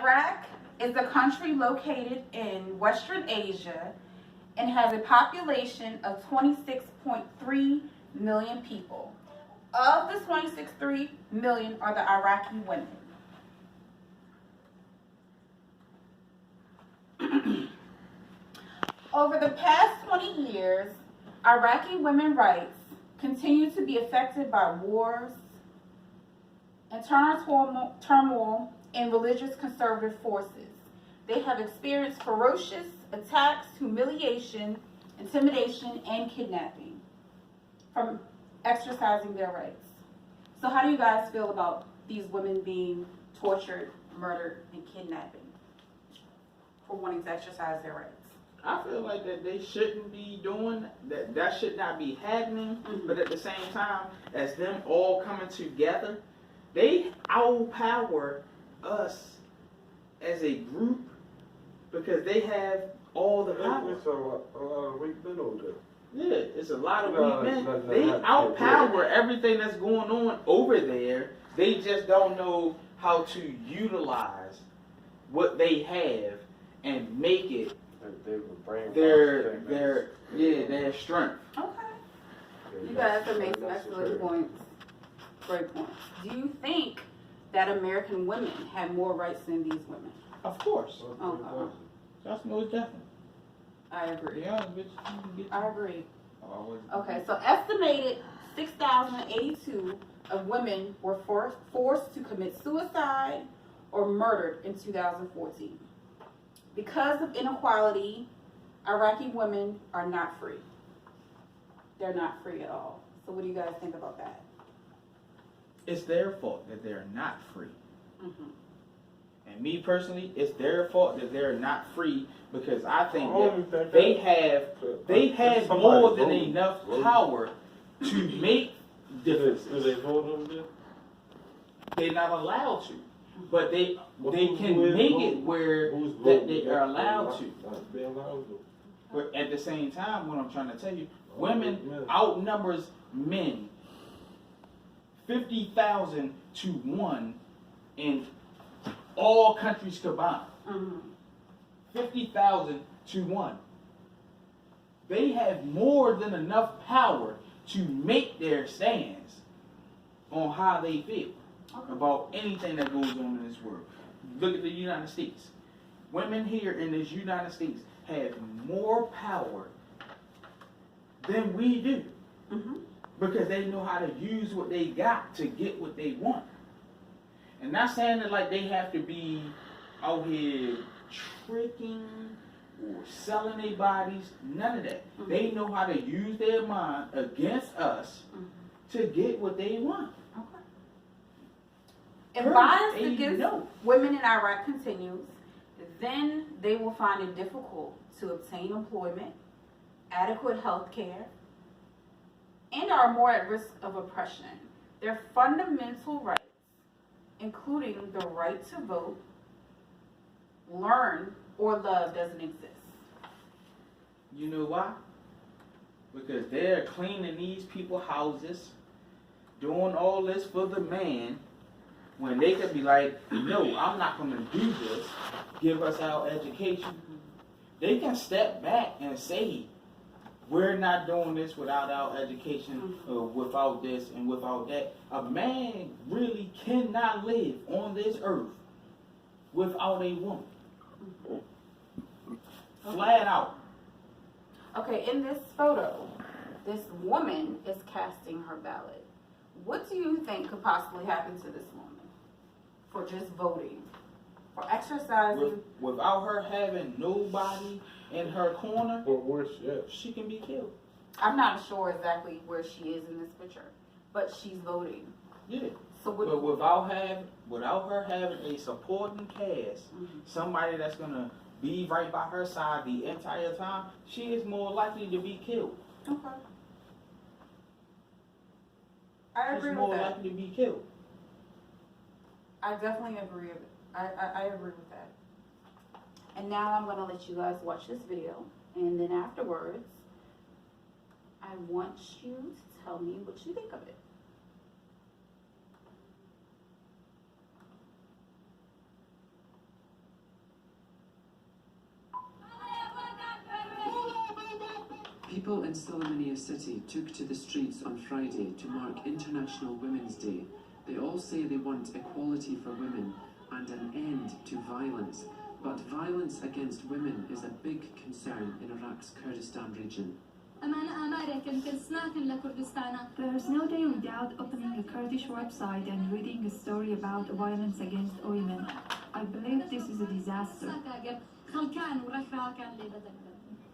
Iraq is a country located in Western Asia and has a population of 26.3 million people. Of the 26.3 million are the Iraqi women. Over the past 20 years, Iraqi women's rights continue to be affected by wars, internal turmoil, and religious conservative forces. They have experienced ferocious attacks, humiliation, intimidation, and kidnapping from exercising their rights. So how do you guys feel about these women being tortured, murdered, and kidnapping for wanting to exercise their rights? I feel like that they shouldn't be doing that. That should not be happening. Mm-hmm. But at the same time, as them all coming together, they outpower us as a group because they have all the power. It's a lot of weak men over there. Yeah, it's a lot of weak men. They outpower everything that's going on over there. They just don't know how to utilize what they have and make it their strength. Okay. You guys are making excellent points. Great points. Do you think that American women have more rights than these women? Of course. Okay. That's most definitely. I agree. Yeah, bitch, I agree. Okay, so estimated 6,082 of women were forced to commit suicide or murdered in 2014. Because of inequality, Iraqi women are not free. They're not free at all. So what do you guys think about that? It's their fault that they're not free. Mm-hmm. And me personally, it's their fault that they're not free because I think that they have more than enough power to make differences. Do they vote on this? They're not allowed to. But they can make it where that they are allowed to. But at the same time, what I'm trying to tell you, women outnumbers men 50,000 to 1 in all countries combined. 50,000 to 1. They have more than enough power to make their stands on how they feel about anything that goes on in this world. Look at the United States. Women here in this United States have more power than we do. Because they know how to use what they got to get what they want. And not saying that like they have to be out here tricking or selling their bodies, none of that. They know how to use their mind against us to get what they want. If violence against women in Iraq continues, then they will find it difficult to obtain employment, adequate health care, and are more at risk of oppression. Their fundamental rights, including the right to vote, learn, or love, doesn't exist. You know why? Because they're cleaning these people's houses, doing all this for the man, when they could be like, no, I'm not going to do this, give us our education. They can step back and say, we're not doing this without our education, without this and without that. A man really cannot live on this earth without a woman. Flat out. Okay, in this photo, this woman is casting her ballot. What do you think could possibly happen to this woman for just voting, for exercising? Without her having nobody in her corner, where's she at? She can be killed. I'm not sure exactly where she is in this picture, but she's voting. Yeah. So but without her having a supporting cast, somebody that's gonna be right by her side the entire time, she is more likely to be killed. Okay. I agree with that. She's more likely to be killed. I definitely agree with it. I agree with that. And now I'm going to let you guys watch this video, and then afterwards, I want you to tell me what you think of it. People in Sulaymaniyah City took to the streets on Friday to mark International Women's Day. They all say they want equality for women and an end to violence. But violence against women is a big concern in Iraq's Kurdistan region. There is no day without opening a Kurdish website and reading a story about violence against women. I believe this is a disaster.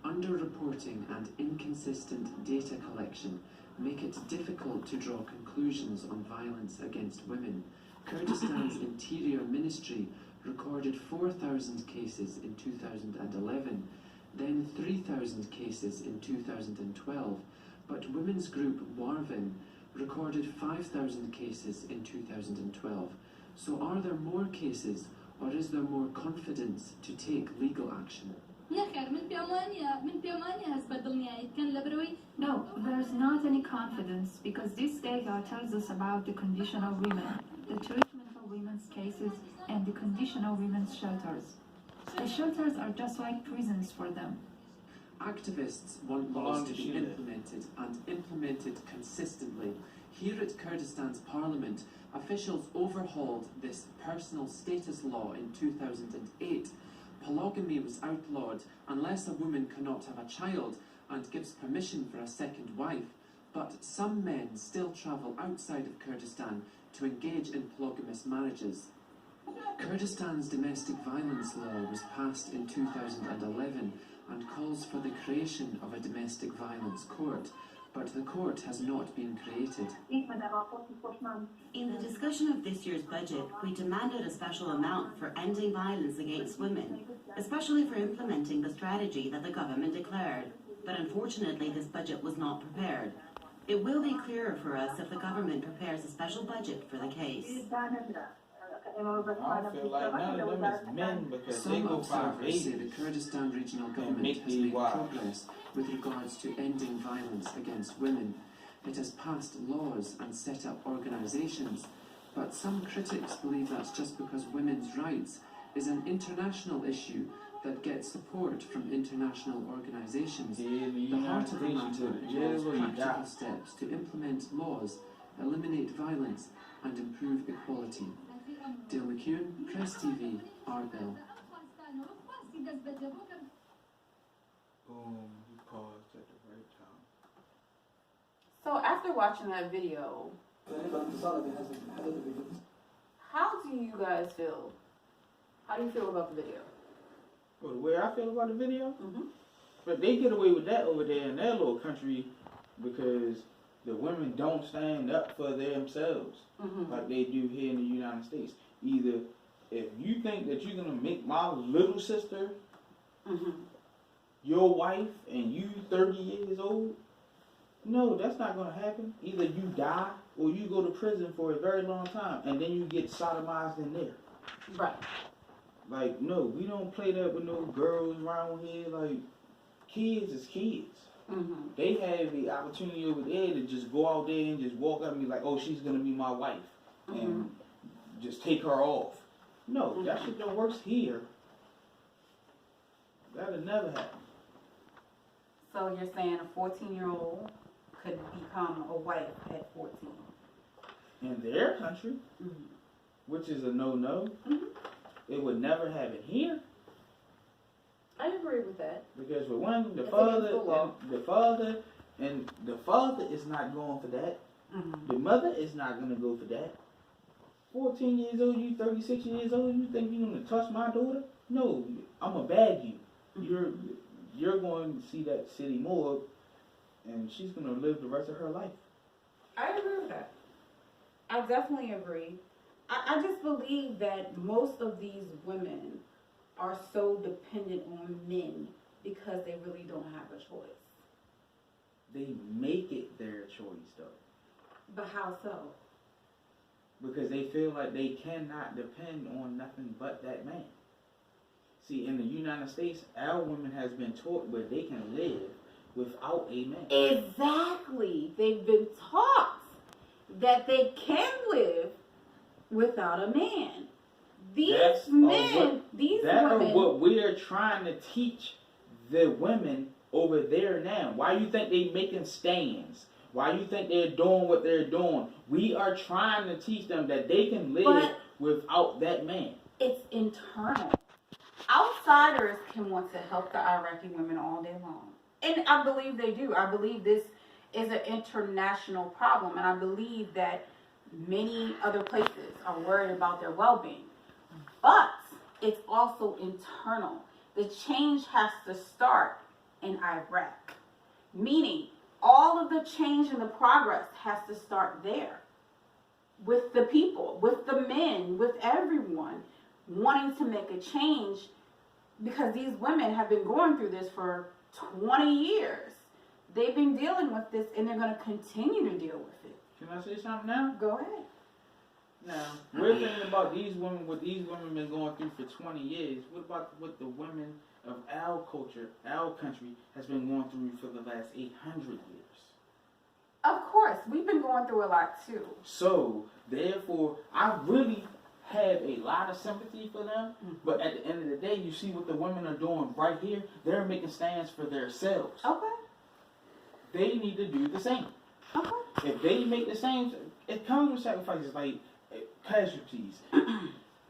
Underreporting and inconsistent data collection make it difficult to draw conclusions on violence against women. Kurdistan's Interior Ministry recorded 4,000 cases in 2011, then 3,000 cases in 2012, but women's group Warvin recorded 5,000 cases in 2012. So are there more cases, or is there more confidence to take legal action? No, there is not any confidence because this data tells us about the condition of women, the treatment of women's cases, and the condition of women's shelters. The shelters are just like prisons for them. Activists want laws to be implemented and implemented consistently. Here at Kurdistan's parliament, officials overhauled this personal status law in 2008. Polygamy was outlawed unless a woman cannot have a child and gives permission for a second wife. But some men still travel outside of Kurdistan to engage in polygamous marriages. Kurdistan's domestic violence law was passed in 2011 and calls for the creation of a domestic violence court, but the court has not been created. In the discussion of this year's budget, we demanded a special amount for ending violence against women, especially for implementing the strategy that the government declared. But unfortunately, this budget was not prepared. It will be clearer for us if the government prepares a special budget for the case. I don't feel like none of them is men because they Some go find observers say the babies. Kurdistan Regional Government make has these made wives. progress with regards to ending violence against women. It has passed laws and set up organisations, but some critics believe that's just because women's rights is an international issue that gets support from international organisations. The heart of the matter involves practical steps to implement laws, eliminate violence and improve equality. Dale McEwen, Press TV, Arbil. Boom, you paused at the right time. So after watching that video, how do you guys feel? How do you feel about the video? Well, the way I feel about the video? Mm-hmm. But they get away with that over there in their little country because the women don't stand up for themselves Mm-hmm. like they do here in the United States. Either if you think that you're going to make my little sister Mm-hmm. your wife and you 30 years old, no, that's not going to happen. Either you die or you go to prison for a very long time and then you get sodomized in there. Right. Like, no, we don't play that with no girls around here. Like, kids is kids. Mm-hmm. They have the opportunity over there to just go out there and just walk up and be like, oh, she's going to be my wife. And just take her off. No, that shit don't work here. That'll never happen. So you're saying a 14-year-old could become a wife at 14? In their country, Mm-hmm. which is a no-no, it would never happen here. I agree with that. Because for one, the It's father against the law. and the father is not going for that. Mm-hmm. The mother is not going to go for that. 14 years old, you 36 years old, you think you're going to touch my daughter? No, I'm going to bag you. You're going to see that city morgue, and she's going to live the rest of her life. I agree with that. I definitely agree. I just believe that most of these women are so dependent on men because they really don't have a choice. They make it their choice, though. But how so? Because they feel like they cannot depend on nothing but that man. See, in the United States, our women has been taught where they can live without a man. Exactly. They've been taught that they can live without a man. These That women, are what we are trying to teach the women over there now? Why you think they making stands? Why you think they're doing what they're doing? We are trying to teach them that they can live But- without that man. It's internal. Outsiders can want to help the Iraqi women all day long. And I believe they do. I believe this is an international problem. And I believe that many other places are worried about their well-being. But it's also internal. The change has to start in Iraq. Meaning, all of the change and the progress has to start there. With the people, with the men, with everyone wanting to make a change, because these women have been going through this for 20 years. They've been dealing with this and they're going to continue to deal with it. Can I say something now? Go ahead. Now, we're thinking about these women, what these women been going through for 20 years. What about what the women of our culture, our country, has been going through for the last 800 years? Of course, we've been going through a lot too. So, therefore, I really have a lot of sympathy for them. But at the end of the day, you see what the women are doing right here. They're making stands for themselves. Okay. They need to do the same. Okay. If they make the same, it comes with sacrifices like casualties.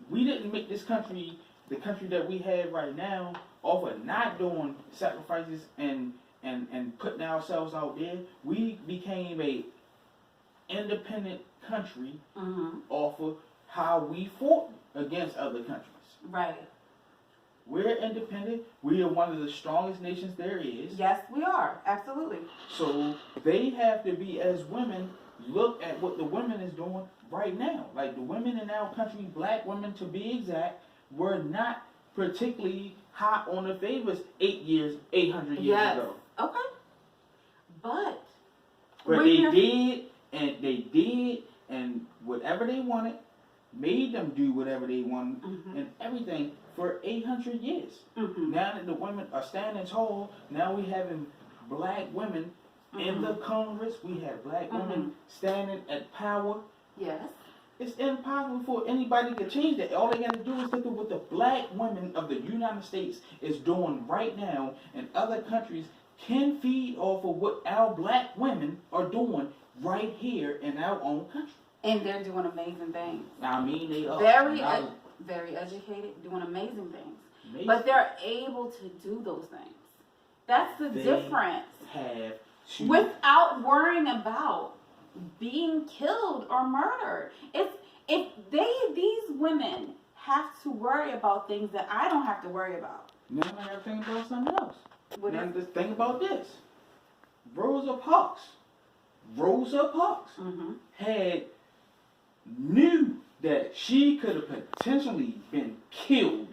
We didn't make this country, the country that we have right now, off of not doing sacrifices and putting ourselves out there. We became a independent country off of how we fought against other countries. Right. We're independent. We are one of the strongest nations there is. Yes, we are. Absolutely. So they have to be, as women, look at what the women is doing right now. Like the women in our country, black women to be exact, were not particularly hot on the favors 800 years Yes. ago. Okay. But But when they you're- did, and whatever they wanted, made them do whatever they wanted, and everything for 800 years. Now that the women are standing tall, now we having black women in the Congress. We have black women standing at power. Yes. It's impossible for anybody to change that. All they got to do is look at what the black women of the United States is doing right now, and other countries can feed off of what our black women are doing right here in our own country. And they're doing amazing things. I mean, they are Very educated, doing amazing things. amazing. But they're able to do those things. That's the They difference. have to Without worrying about being killed or murdered. If these women have to worry about things that I don't have to worry about. Now I gotta think about something else. What Now is- just think about this. Rosa Parks knew that she could have potentially been killed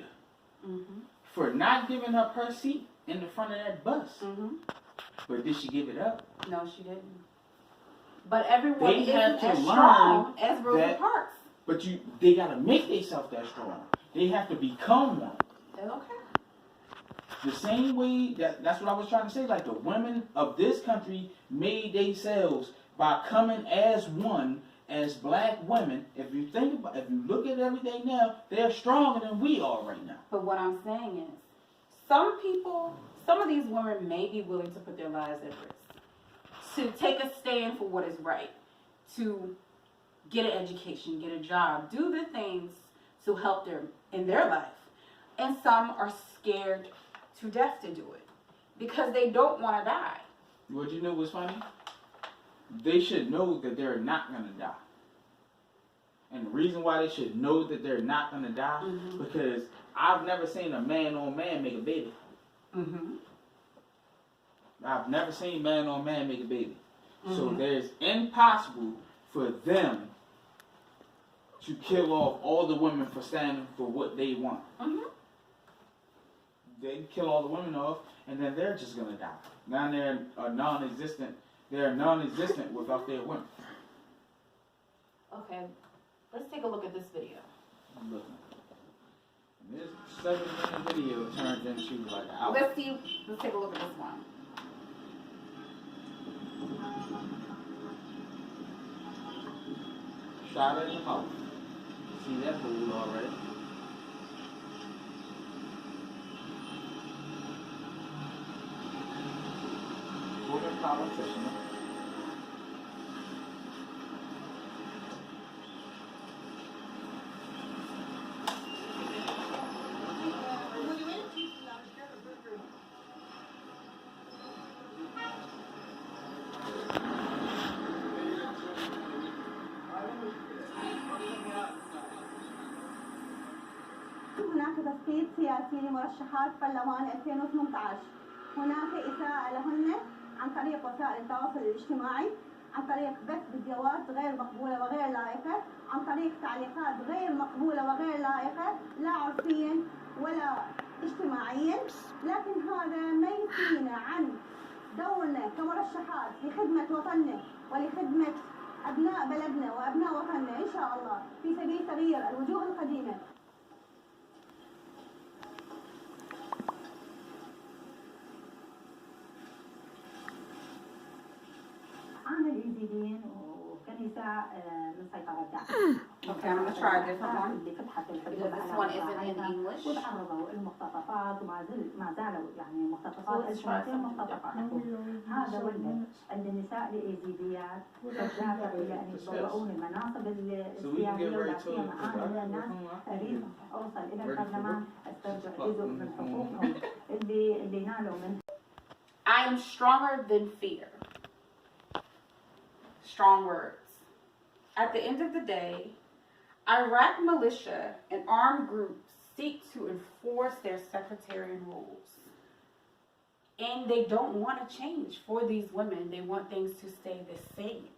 for not giving up her seat in the front of that bus. But did she give it up? No, she didn't. But everyone They isn't have to as learn strong as Rosa that- Parks. But they gotta make themselves that strong. They have to become one. Okay. The same way that's what I was trying to say. Like the women of this country made themselves by coming as one, as black women. If you look at everything now, they're stronger than we are right now. But what I'm saying is, some of these women may be willing to put their lives at risk, to take a stand for what is right, to get an education, get a job, do the things to help them in their life. And some are scared to death to do it because they don't want to die. What you know was funny? They should know that they're not gonna die. And the reason why they should know that they're not gonna die, because I've never seen a man on man make a baby. I've never seen man on man make a baby. So there's impossible for them to kill off all the women for standing for what they want. They kill all the women off, and then they're just gonna die. Now they're non-existent. They're non-existent without their women. Okay, let's take a look at this video. I'm looking. And this 7-minute video turned into like an hour. Let's take a look at this one. Shot her in the mouth. See that fool already. politician. هناك تصفيق سياسي لمرشحات برلمان 2018. هناك إساءة لهن عن طريق وسائل التواصل الاجتماعي، عن طريق بث فيديوهات غير مقبولة وغير لائقة، عن طريق تعليقات غير مقبولة وغير لائقة، لا عرفيا ولا اجتماعيا. لكن هذا ما يثنينا عن دورنا كمرشحات لخدمة وطننا ولخدمة أبناء بلدنا وأبناء وطننا إن شاء الله في سبيل تغيير الوجوه القديمة. عامل اليزيديين وكنيسة من سيطرة داعش. Okay, I'm gonna try a different one. اللي فتحت الحدود Because this one isn't in English. وتعرضوا المختطفات ما زالوا يعني مختطفات الفلسطين مختطفات. هذا ولد عند النساء اليزيديات تدافع إلى أن يتبوؤون المناصب السياسية ولا سيما أنا الناس أريد أوصل إلى البرلمان أسترجع جزء من حقوقهم اللي نالوا من. I am stronger than fear. Strong words. At the end of the day, Iraq militia and armed groups seek to enforce their sectarian rules. And they don't want to change for these women. They want things to stay the same.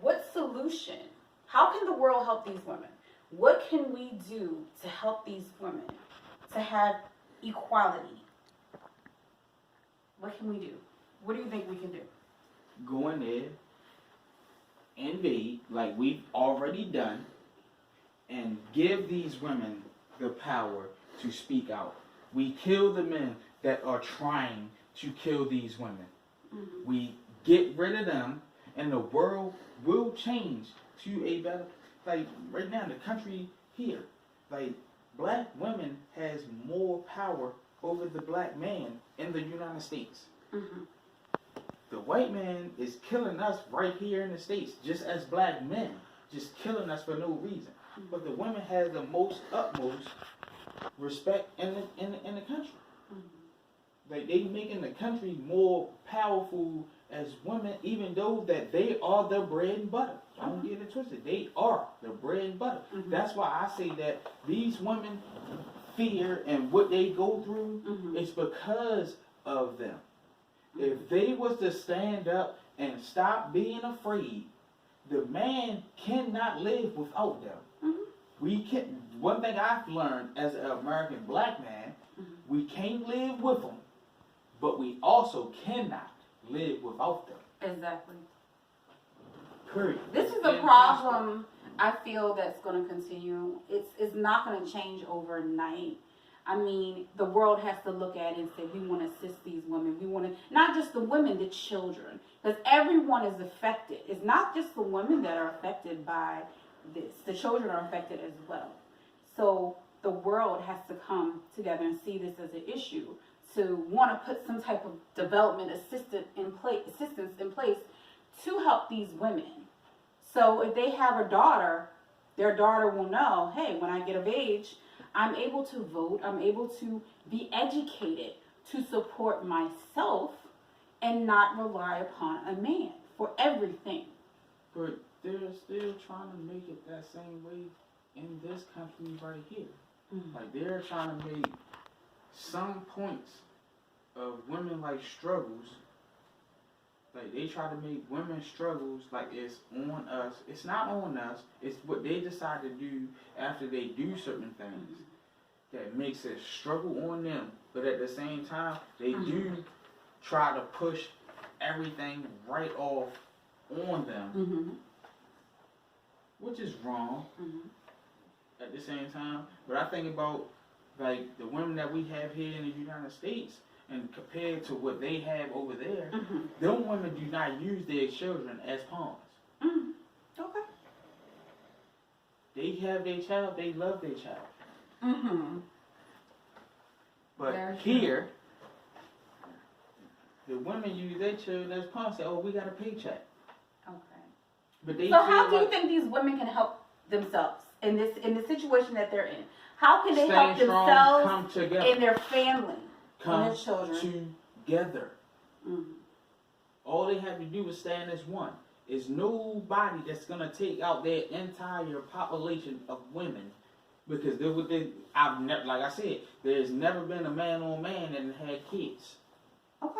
What solution? How can the world help these women? What can we do to help these women to have equality? What can we do? What do you think we can do? Go in there, invade like we've already done, and give these women the power to speak out. We kill the men that are trying to kill these women. Mm-hmm. We get rid of them, and the world will change to a better. Like right now, the country here, like black women has more power over the black man in the United States. Mm-hmm. The white man is killing us right here in the States, just as black men, just killing us for no reason. But the women has the most utmost respect in the country. Like they making the country more powerful as women, even though that they are the bread and butter. Don't get it twisted. They are the bread and butter. That's why I say that these women fear and what they go through is because of them. If they was to stand up and stop being afraid, the man cannot live without them. We can. One thing I've learned as an American black man, we can't live with them, but we also cannot live without them. Exactly. Period. This is a It's problem I feel that's going to continue. It's not going to change overnight. I mean, the world has to look at it and say, we want to assist these women. We want to, not just the women, the children. Because everyone is affected. It's not just the women that are affected by this. The children are affected as well. So the world has to come together and see this as an issue to want to put some type of development assistance in place to help these women. So if they have a daughter, their daughter will know, hey, when I get of age, I'm able to vote, I'm able to be educated to support myself and not rely upon a man for everything. But they're still trying to make it that same way in this country right here. Like they're trying to make some points of women like struggles. Like they try to make women's struggles like it's on us. It's not on us. It's what they decide to do after they do certain things that makes it struggle on them. But at the same time, they do try to push everything right off on them, which is wrong. At the same time, but I think about like the women that we have here in the United States. And compared to what they have over there, them women do not use their children as pawns. Okay. They have their child, they love their child. But Very here, The women use their children as pawns. Say, "Oh, we got a paycheck." Okay. But they So how feel do you like think these women can help themselves in the situation that they're in? How can they staying help strong, themselves come together, and their family come and their children? together. Mhm. All they have to do is stand as one. There's nobody that's gonna take out their entire population of women, because they're within. I've never, like I said, there's never been a man on man that had kids. Okay.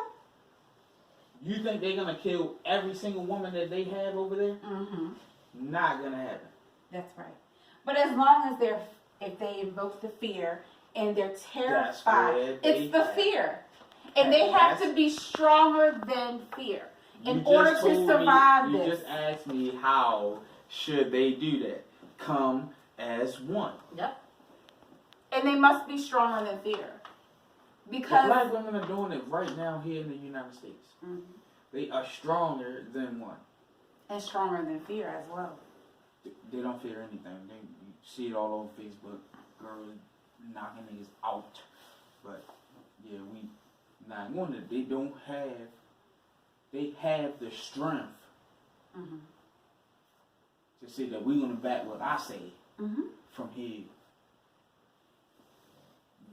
You think they're gonna kill every single woman that they have over there? Mm-hmm. Not gonna happen. That's right. But as long as if they invoke the fear and they're That's terrified, where they it's the have- fear. And they have to be stronger than fear in order to survive You this. just asked me how should they do that? Come as one. Yep. And they must be stronger than fear. The Because black women are doing it right now here in the United States. Mhm. They are stronger than one. and stronger than fear as well. They don't fear anything. You see it all over Facebook. Girls knocking niggas out. But yeah, we not going to. They don't have. They have the strength Mm-hmm. to say that we're gonna back what I say Mm-hmm. from here.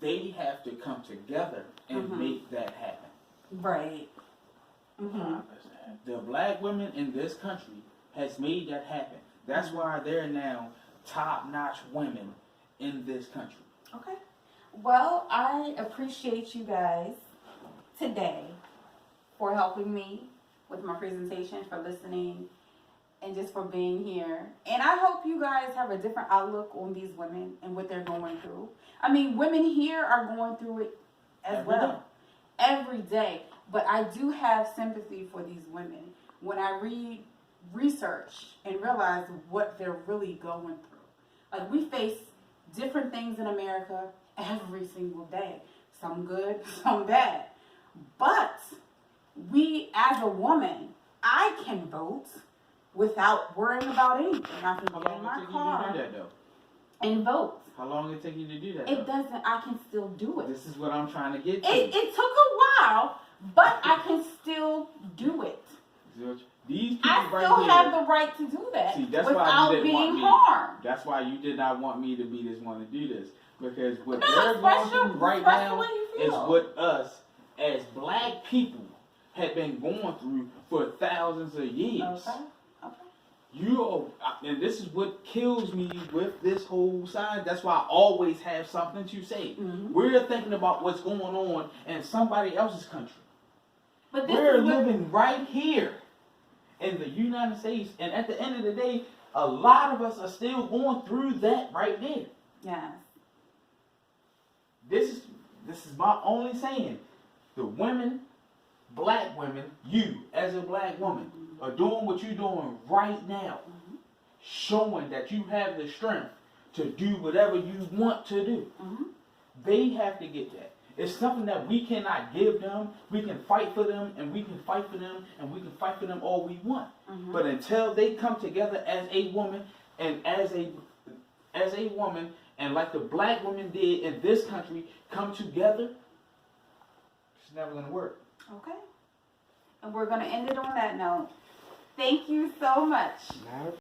They have to come together and Mhm. make that happen. Right. Mm-hmm. The black women in this country has made that happen. That's why they're now top-notch women in this country. Okay. Well, I appreciate you guys today for helping me with my presentation, for listening, and just for being here. And I hope you guys have a different outlook on these women and what they're going through. I mean, women here are going through it as Every well. day. Every day. But I do have sympathy for these women when I read research and realize what they're really going through. Like, we face different things in America every single day. Some good, some bad. But we, as a woman, I can vote without worrying about anything. I can How get in long my it take you to car do that though? and vote. How long it take you to do that? It though? doesn't, I can still do it. This is what I'm trying to get to. It took a while, but I can still do it. These people I right still here. have the right to do that See, that's why you without didn't want being me. harmed. That's why you did not want me to be this one to do this, because what No, they're it's going special. through right It's special now when you is feel. what us as black people have been going through for thousands of years. Okay. Okay. You are, and this is what kills me with this whole side. That's why I always have something to say. Mhm. We're thinking about what's going on in somebody else's country. But this We're is what, living right here in the United States, and at the end of the day, a lot of us are still going through that right there. yes. This is my only saying. The women, black women, you as a black woman are doing what you're doing right now, showing that you have the strength to do whatever you want to do. Mhm. They have to get that. It's something that we cannot give them. We can fight for them, and we can fight for them, and we can fight for them all we want. Mhm. But until they come together as a woman and as a woman, and like the black women did in this country, come together, it's never gonna work. Okay. And we're going to end it on that note. Thank you so much.